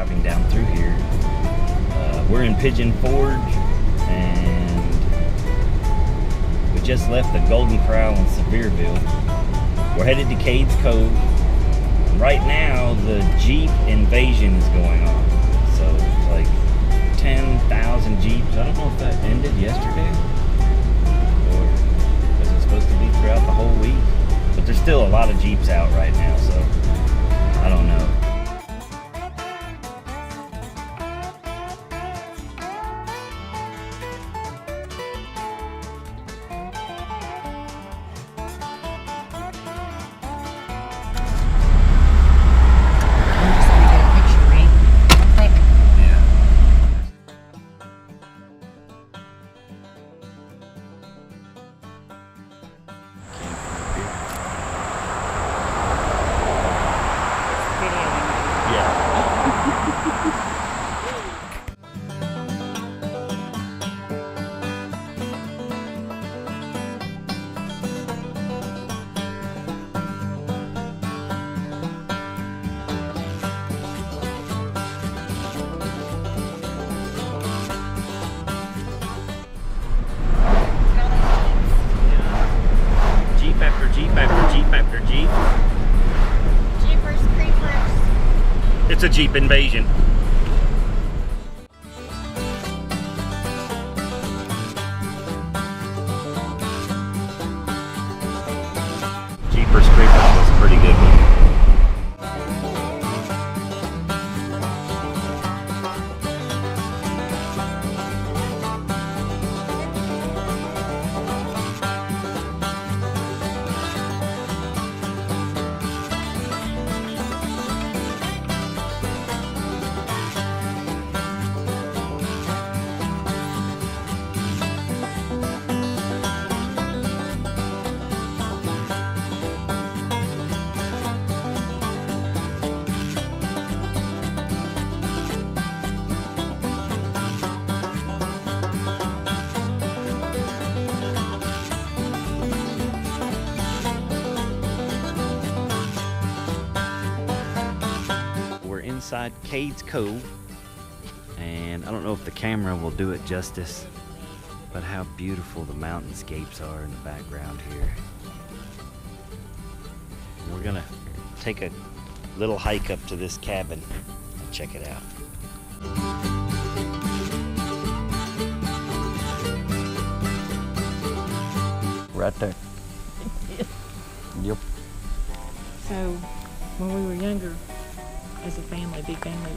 driving down through here. We're in Pigeon Forge, and we just left the Golden Corral in Sevierville. We're headed to Cades Cove. Right now, the Jeep invasion is going on. So it's like 10,000 Jeeps. I don't know if that ended yesterday, or was it supposed to be throughout the whole week? But there's still a lot of Jeeps out right now, so I don't know. It's a Jeep invasion. Jeepers Creepers was a pretty good one. Inside Cades Cove, and I don't know if the camera will do it justice, but how beautiful the mountainscapes are in the background here. And we're gonna take a little hike up to this cabin and check it out. Right there. Yep. So when we were younger, as a family, big family,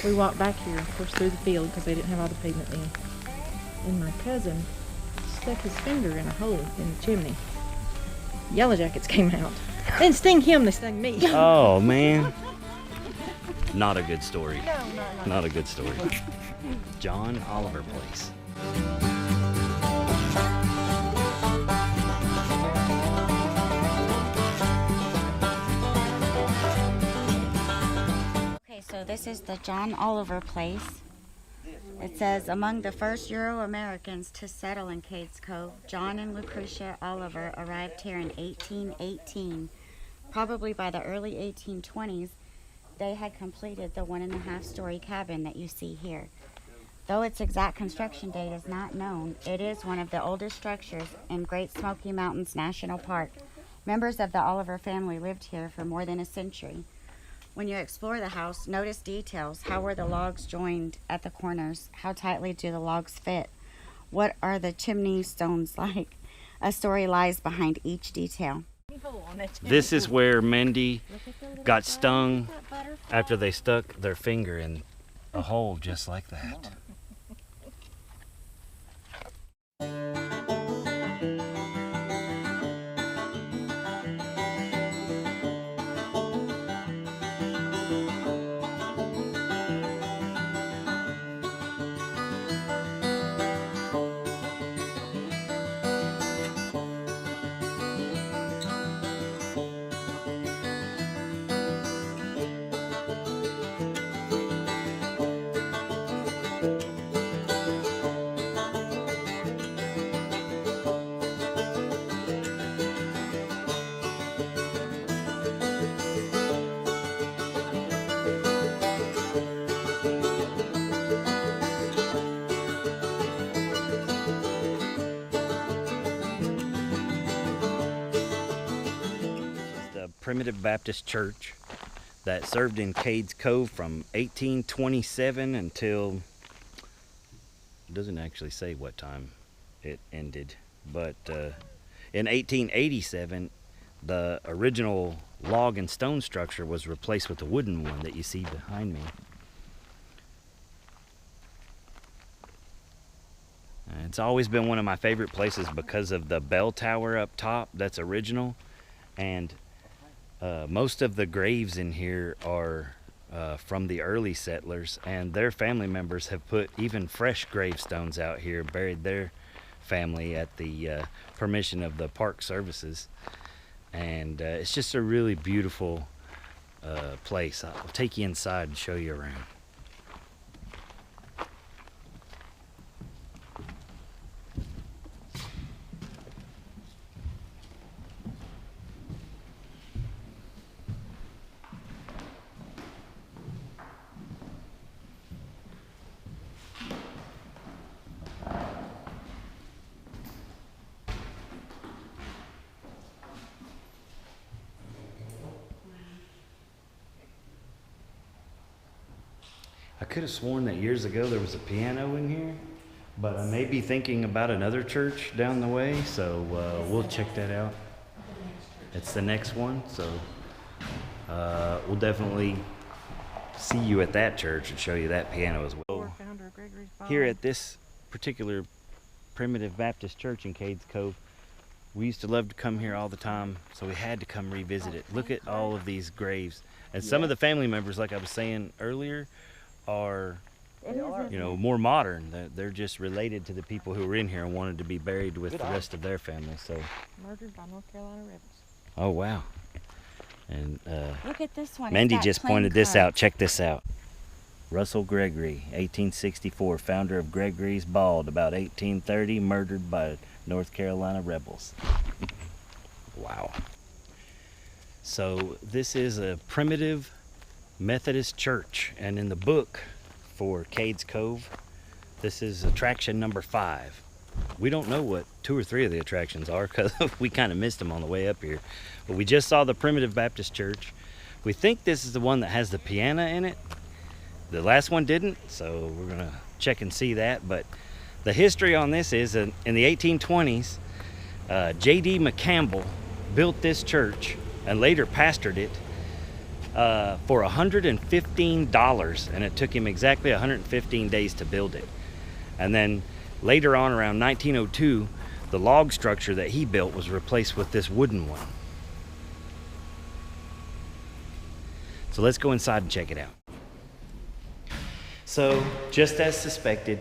we walked back here, of course, through the field because they didn't have all the pavement then. And my cousin stuck his finger in a hole in the chimney. Yellow Jackets came out. They didn't sting him, they stung me. Oh, man. Not a good story. No. Not a good story. John Oliver Place. So this is the John Oliver Place. It says, among the first Euro-Americans to settle in Cades Cove, John and Lucretia Oliver arrived here in 1818. Probably by the early 1820s, they had completed the 1.5-story cabin that you see here. Though its exact construction date is not known, it is one of the oldest structures in Great Smoky Mountains National Park. Members of the Oliver family lived here for more than a century. When you explore the house, notice details. How were the logs joined at the corners? How tightly do the logs fit? What are the chimney stones like? A story lies behind each detail. This is where Mindy got stung after they stuck their finger in a hole just like that. Primitive Baptist Church that served in Cades Cove from 1827 until, it doesn't actually say what time it ended, but in 1887 the original log and stone structure was replaced with the wooden one that you see behind me. It's always been one of my favorite places because of the bell tower up top that's original, and most of the graves in here are from the early settlers, and their family members have put even fresh gravestones out here, buried their family at the permission of the park services. And it's just a really beautiful place. I'll take you inside and show you around. I could have sworn that years ago there was a piano in here, but I may be thinking about another church down the way, so we'll check that out. It's the next one, so we'll definitely see you at that church and show you that piano as well. Here at this particular Primitive Baptist Church in Cades Cove, we used to love to come here all the time, so we had to come revisit it. Look at all of these graves. And some of the family members, like I was saying earlier, are, you know, more modern. They're just related to the people who were in here and wanted to be buried with the rest of their family. So Murdered by North Carolina rebels. oh wow. And Look at this one. Mandy It's got just playing pointed this cards. out. Check this out. Russell Gregory, 1864, founder of Gregory's Bald, about 1830, murdered by North Carolina rebels. Wow. So this is a primitive Methodist church, and in the book for Cades Cove, this is attraction number 5. We don't know what 2 or 3 of the attractions are because we kind of missed them on the way up here. But we just saw the Primitive Baptist Church. We think this is the one that has the piano in it. The last one didn't, so we're gonna check and see that. But the history on this is in the 1820s, J.D. McCampbell built this church and later pastored it for $115, and it took him exactly 115 days to build it. And then later on, around 1902, the log structure that he built was replaced with this wooden one. So let's go inside and check it out. So, just as suspected,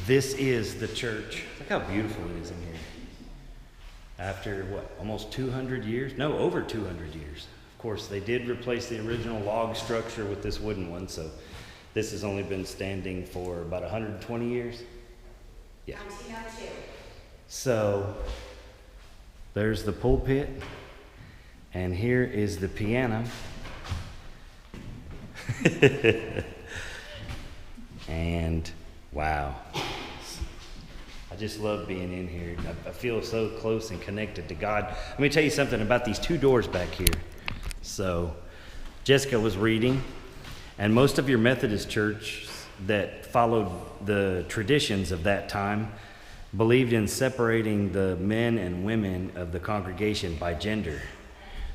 this is the church. Look how beautiful it is in here. After what, almost 200 years? No, over 200 years. Of course, they did replace the original log structure with this wooden one, so this has only been standing for about 120 years. Yeah. 1902. So, there's the pulpit, and here is the piano. And wow, I just love being in here. I feel so close and connected to God. Let me tell you something about these 2 doors back here. So Jessica was reading, and most of your Methodist church that followed the traditions of that time believed in separating the men and women of the congregation by gender.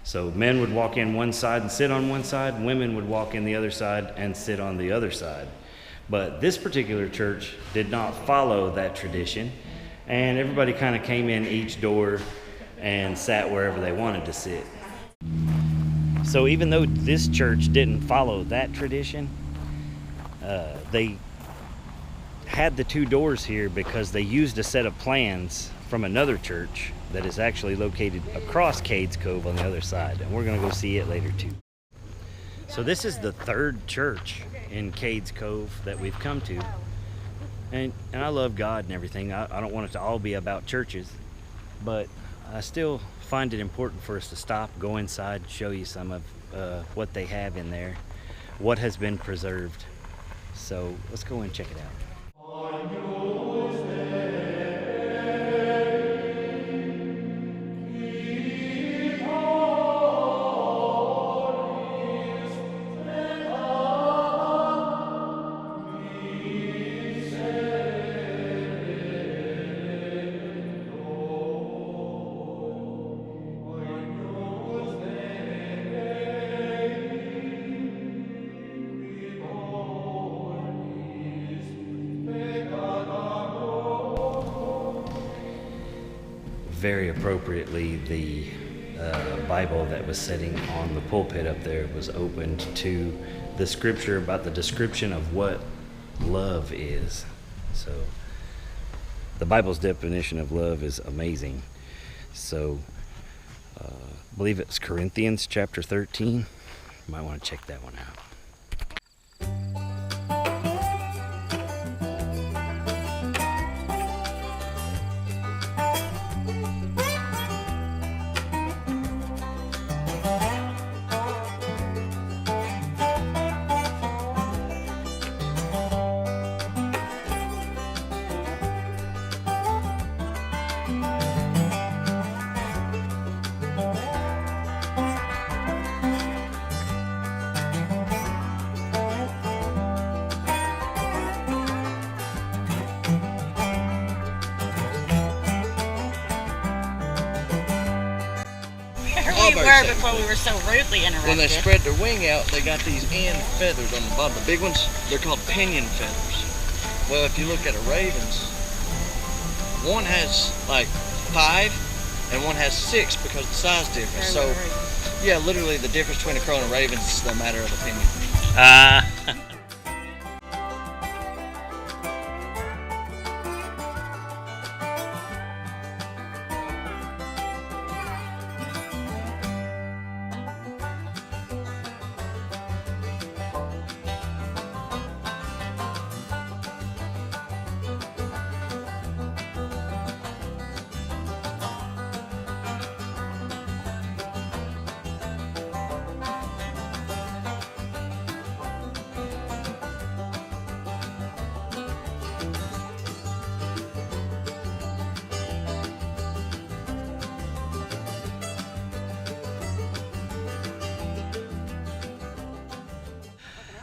So men would walk in one side and sit on one side, and women would walk in the other side and sit on the other side. But this particular church did not follow that tradition, and everybody kind of came in each door and sat wherever they wanted to sit. So even though this church didn't follow that tradition, they had the 2 doors here because they used a set of plans from another church that is actually located across Cades Cove on the other side, and we're going to go see it later too. So this is the 3rd church in Cades Cove that we've come to, and I love God and everything. I don't want it to all be about churches, but I still find it important for us to stop, go inside, show you some of what they have in there, what has been preserved. So let's go and check it out. very appropriately, the Bible that was sitting on the pulpit up there was opened to the scripture about the description of what love is. So the Bible's definition of love is amazing. So I believe it's Corinthians chapter 13. You might want to check that one out. We were before we were so rudely interrupted. When they spread their wing out, they got these end feathers on the bottom. The big ones, they're called pinion feathers. Well, if you look at a raven's, one has like 5 and one has 6 because of the size difference. So, yeah, literally the difference between a crow and a raven is the matter of opinion.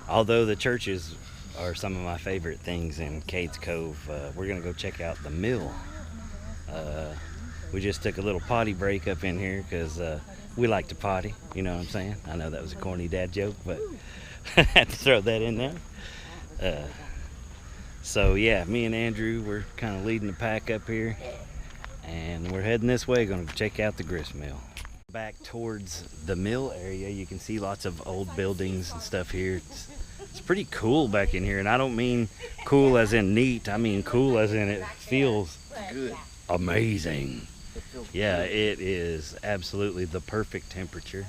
Although the churches are some of my favorite things in Cades Cove, we're going to go check out the mill. We just took a little potty break up in here because we like to potty, you know what I'm saying? I know that was a corny dad joke, but I had to throw that in there. So yeah, me and Andrew, we're kind of leading the pack up here, and we're heading this way, going to check out the grist mill. Back towards the mill area, you can see lots of old buildings and stuff here. It's pretty cool back in here, and I don't mean cool as in neat, I mean cool as in it feels Good. amazing. Yeah, it is absolutely the perfect temperature.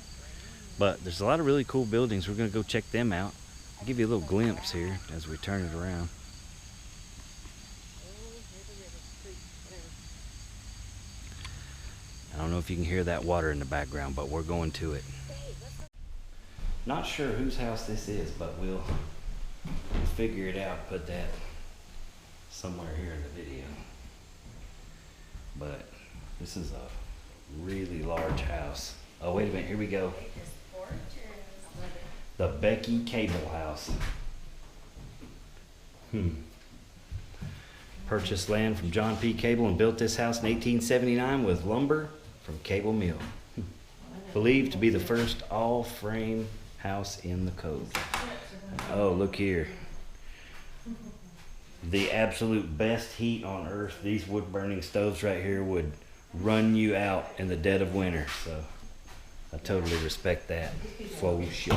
But there's a lot of really cool buildings. We're going to go check them out. I'll give you a little glimpse here as we turn it around. I don't know if you can hear that water in the background, but we're going to it. Not sure whose house this is, but we'll figure it out, put that somewhere here in the video. But this is a really large house. Oh, wait a minute, here we go. The Becky Cable House. Purchased land from John P. Cable and built this house in 1879 with lumber from Cable Mill. Believed to be the first all-frame house in the Cove. Oh, look here. The absolute best heat on earth. These wood-burning stoves right here would run you out in the dead of winter. So I totally respect that. For sure.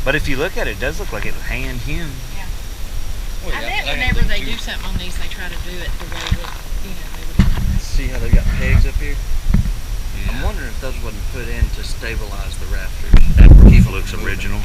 But if you look at it, it does look like it was hand hewn. Yeah. Well, I yeah, bet I whenever had they to do do- something on these, they try to do it the way that, they would. See how they've got pegs up here? Yeah. I'm wondering if those wasn't put in to stabilize the rafters. That roof Keep 'em looks from original.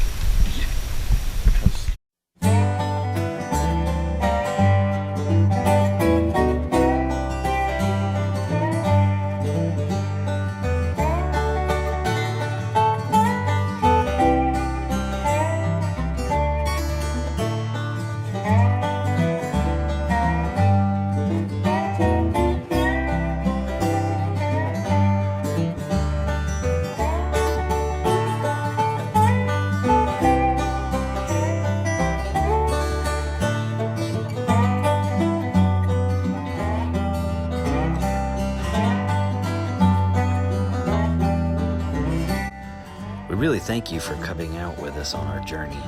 We really thank you for coming out with us on our journey.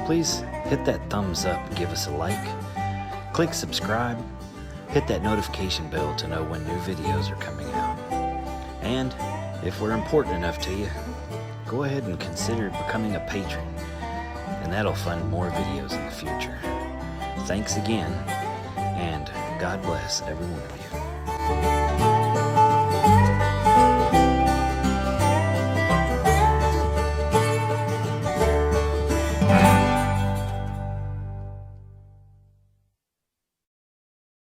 Please hit that thumbs up and give us a like. Click subscribe. Hit that notification bell to know when new videos are coming out. And if we're important enough to you, go ahead and consider becoming a patron, and that'll fund more videos in the future. Thanks again, and God bless every one of you.